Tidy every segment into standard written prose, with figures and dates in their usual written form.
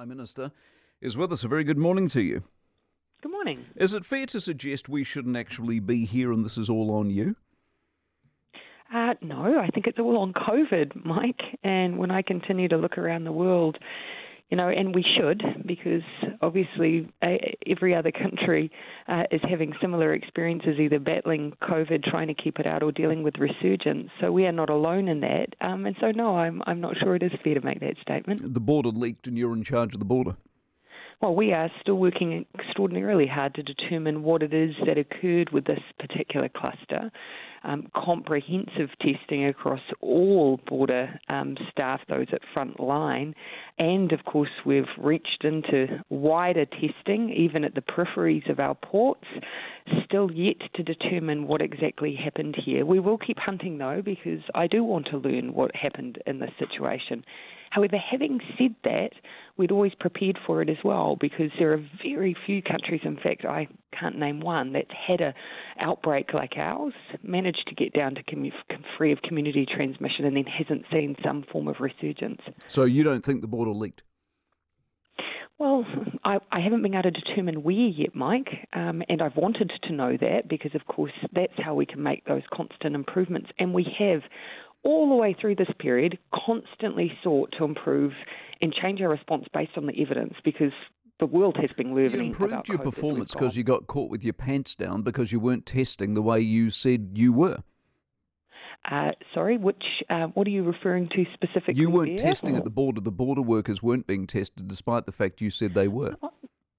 Prime Minister, is with us. A very good morning to you. Good morning. Is it fair to suggest we shouldn't actually be here and this is all on you? No, I think it's all on COVID, Mike. And when I continue to look around the world, and we should, because obviously every other country is having similar experiences, either battling COVID, trying to keep it out, or dealing with resurgence. So we are not alone in that. And so, no, I'm not sure it is fair to make that statement. The border leaked and you're in charge of the border. Well, we are still working extraordinarily hard to determine what it is that occurred with this particular cluster. Comprehensive testing across all border staff, those at front line, and of course we've reached into wider testing, even at the peripheries of our ports, still yet to determine what exactly happened here. We will keep hunting though, because I do want to learn what happened in this situation. However, having said that, we'd always prepared for it as well, because there are very few countries, in fact, I can't name one, that's had an outbreak like ours, managed to get down to free of community transmission, and then hasn't seen some form of resurgence. So you don't think the border leaked? Well, I haven't been able to determine where yet, Mike, and I've wanted to know that, because, of course, that's how we can make those constant improvements, and we have all the way through this period constantly sought to improve and change our response based on the evidence, because the world has been learning. You improved your performance because you got caught with your pants down because you weren't testing the way you said you were. Sorry, what are you referring to specifically? You weren't testing at the border. The border workers weren't being tested despite the fact you said they were.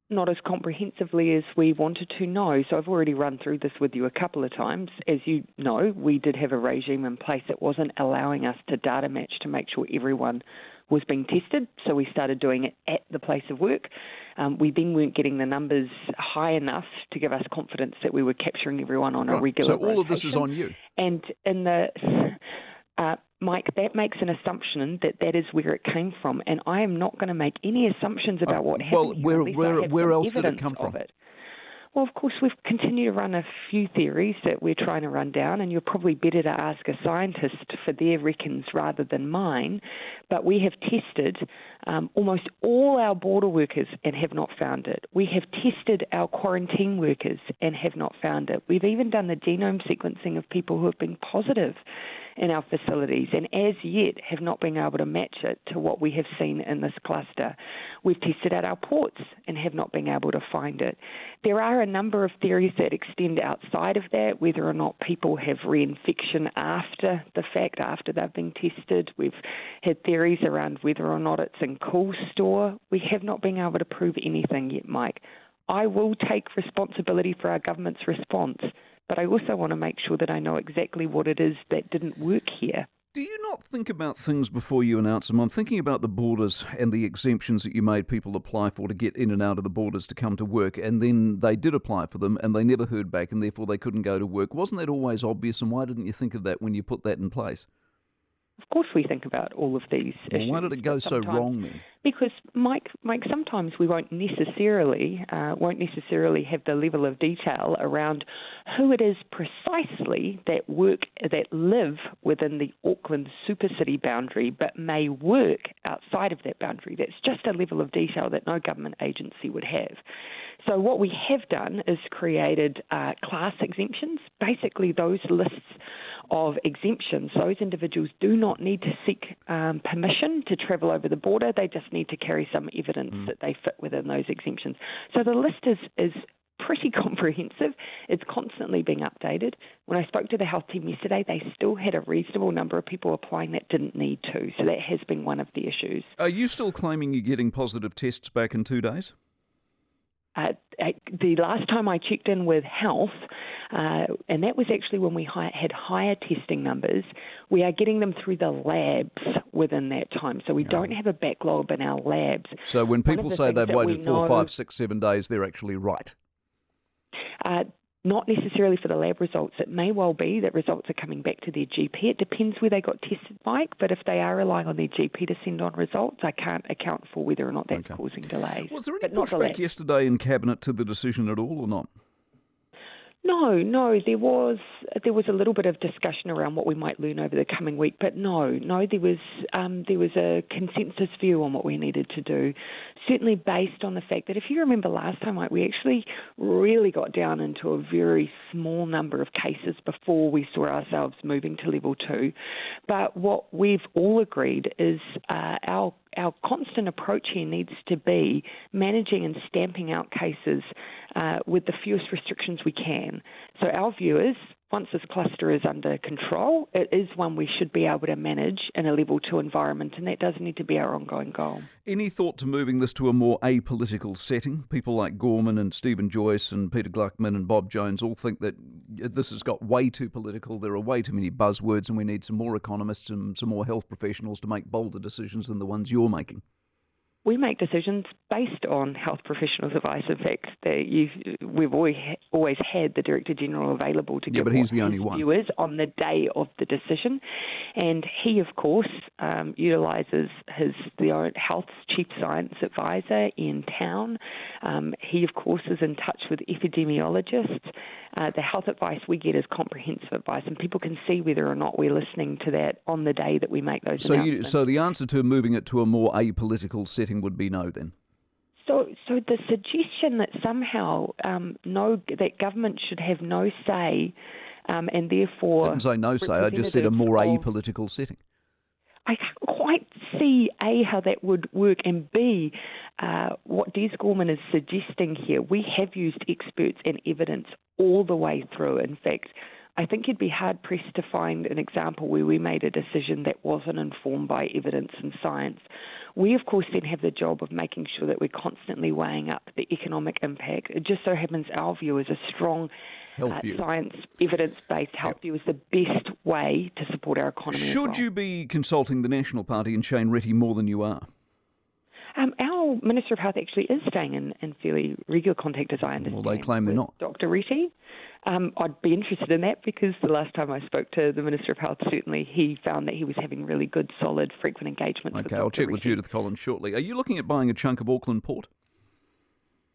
Not as comprehensively as we wanted to know. So I've already run through this with you a couple of times. As you know, we did have a regime in place that wasn't allowing us to data match to make sure everyone was being tested. So we started doing it at the place of work. We then weren't getting the numbers high enough to give us confidence that we were capturing everyone on a regular rotation. So all of this is on you. And in the... Mike, that makes an assumption that is where it came from, and I am not going to make any assumptions about what happened. Well, where else did it come from? Well, of course, we've continued to run a few theories that we're trying to run down, and you're probably better to ask a scientist for their reckons rather than mine. But we have tested almost all our border workers and have not found it. We have tested our quarantine workers and have not found it. We've even done the genome sequencing of people who have been positive in our facilities, and as yet have not been able to match it to what we have seen in this cluster. We've tested at our ports and have not been able to find it. There are a number of theories that extend outside of that, whether or not people have reinfection after the fact, after they've been tested. We've had theories around whether or not it's in cool store. We have not been able to prove anything yet, Mike. I will take responsibility for our government's response, but I also want to make sure that I know exactly what it is that didn't work here. Do you not think about things before you announce them? I'm thinking about the borders and the exemptions that you made people apply for to get in and out of the borders to come to work, and then they did apply for them and they never heard back and therefore they couldn't go to work. Wasn't that always obvious, and why didn't you think of that when you put that in place? Of course we think about all of these issues. Why did it go so wrong then? Because, Mike, sometimes we won't necessarily have the level of detail around who it is precisely that live within the Auckland super city boundary but may work outside of that boundary. That's just a level of detail that no government agency would have. So what we have done is created class exemptions, basically those lists of exemptions. Those individuals do not need to seek permission to travel over the border. They just need to carry some evidence that they fit within those exemptions. So the list is pretty comprehensive. It's constantly being updated. When I spoke to the health team yesterday, they still had a reasonable number of people applying that didn't need to. So that has been one of the issues. Are you still claiming you're getting positive tests back in 2 days? The last time I checked in with health, and that was actually when we had higher testing numbers, we are getting them through the labs within that time. So we don't have a backlog in our labs. So when people say they've waited 4, 5, 6, 7 days, they're actually right? Not necessarily for the lab results. It may well be that results are coming back to their GP. It depends where they got tested, Mike, but if they are relying on their GP to send on results, I can't account for whether or not that's causing delays. Was there any pushback yesterday in Cabinet to the decision at all or not? No, there was a little bit of discussion around what we might learn over the coming week, but no, there was a consensus view on what we needed to do, certainly based on the fact that if you remember last time, Mike, we actually really got down into a very small number of cases before we saw ourselves moving to level 2. But what we've all agreed is our constant approach here needs to be managing and stamping out cases with the fewest restrictions we can. So our view is, once this cluster is under control, it is one we should be able to manage in a level 2 environment, and that does need to be our ongoing goal. Any thought to moving this to a more apolitical setting? People like Gorman and Stephen Joyce and Peter Gluckman and Bob Jones all think that this has got way too political, there are way too many buzzwords, and we need some more economists and some more health professionals to make bolder decisions than the ones you're making. We make decisions based on health professionals' advice. In fact, we've always had the Director General available to give he's the only one. View is on the day of the decision, and he, of course, utilises the Health's Chief Science Advisor in town. He, of course, is in touch with epidemiologists. The health advice we get is comprehensive advice, and people can see whether or not we're listening to that on the day that we make those announcements. So the answer to moving it to a more apolitical setting would be no, then? So the suggestion that somehow that government should have no say and therefore... I didn't say no say, I just said a more apolitical setting. I can't quite see, A, how that would work, and B, what Des Gorman is suggesting here. We have used experts and evidence all the way through. In fact, I think you'd be hard-pressed to find an example where we made a decision that wasn't informed by evidence and science. We, of course, then have the job of making sure that we're constantly weighing up the economic impact. It just so happens our view is a strong science, evidence-based health view is the best way to support our economy. Should you be consulting the National Party and Shane Reti more than you are? Our Minister of Health actually is staying in fairly regular contact, as I understand. Well, they claim they're not. Dr. Reti. I'd be interested in that because the last time I spoke to the Minister of Health, certainly he found that he was having really good, solid, frequent engagement with Dr. I'll check Reti. with Judith Collins shortly. Are you looking at buying a chunk of Auckland Port?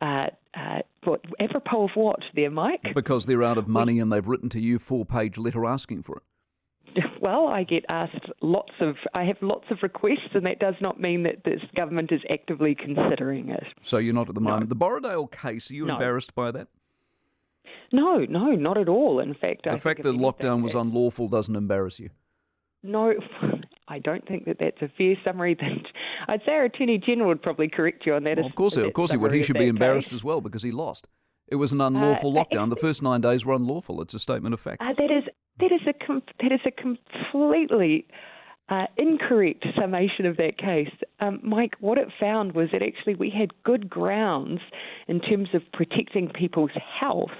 Apropos of what there, Mike? Because they're out of money and they've written to you 4-page letter asking for it. Well, I have lots of requests, and that does not mean that this government is actively considering it. So you're not at the moment. No. The Borrowdale case, are you embarrassed by that? No, not at all. In fact, the fact that lockdown was unlawful doesn't embarrass you? No, I don't think that that's a fair summary. I'd say our Attorney General would probably correct you on that. Well, of course he would. He should be embarrassed as well because he lost. It was an unlawful lockdown. The first 9 days were unlawful. It's a statement of fact. That is a completely incorrect summation of that case. Mike, what it found was that actually we had good grounds in terms of protecting people's health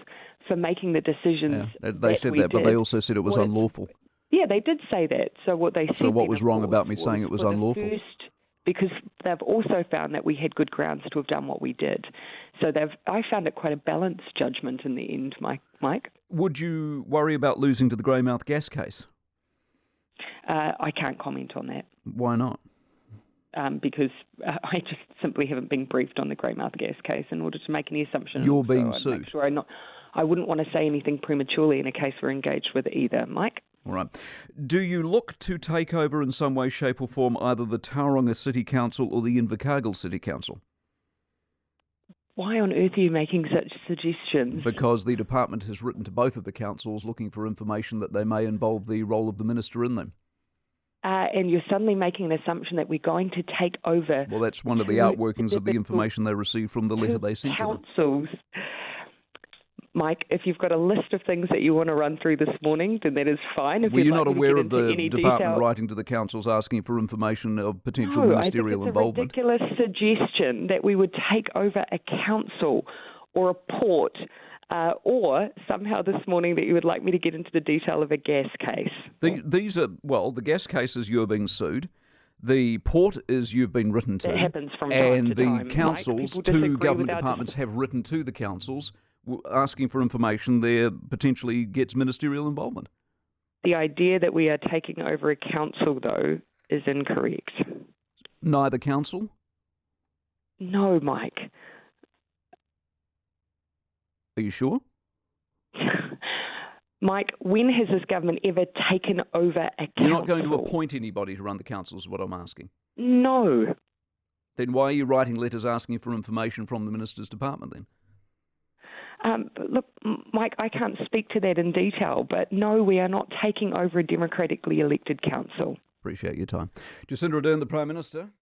for making the decisions. Yeah, they said that, but they also said it was unlawful. Yeah, they did say that. So what they said. So what was wrong about me saying it was unlawful? Because they've also found that we had good grounds to have done what we did. So I found it quite a balanced judgment in the end, Mike. Would you worry about losing to the Greymouth gas case? I can't comment on that. Why not? Because I just simply haven't been briefed on the Greymouth gas case in order to make any assumptions. You're being sued. I wouldn't want to say anything prematurely in a case we're engaged with either, Mike. All right. Do you look to take over in some way, shape or form either the Tauranga City Council or the Invercargill City Council? Why on earth are you making such suggestions? Because the department has written to both of the councils looking for information that they may involve the role of the minister in them. And you're suddenly making an assumption that we're going to take over. Well, that's one of the outworkings of the information they received from the letter they sent to them. Councils. Mike, if you've got a list of things that you want to run through this morning, then that is fine. Were you not aware of the department writing to the councils asking for information of potential ministerial involvement? No, I think it's a ridiculous suggestion that we would take over a council or a port, or somehow this morning that you would like me to get into the detail of a gas case. These are, the gas cases you're being sued. The port is you've been written to. It happens from time to time. And the councils, two government departments have written to the councils asking for information there potentially gets ministerial involvement. The idea that we are taking over a council, though, is incorrect. Neither council? No, Mike. Are you sure? Mike, when has this government ever taken over a council? You're not going to appoint anybody to run the council is what I'm asking. No. Then why are you writing letters asking for information from the Minister's Department then? Look, Mike, I can't speak to that in detail, but no, we are not taking over a democratically elected council. Appreciate your time. Jacinda Ardern, the Prime Minister.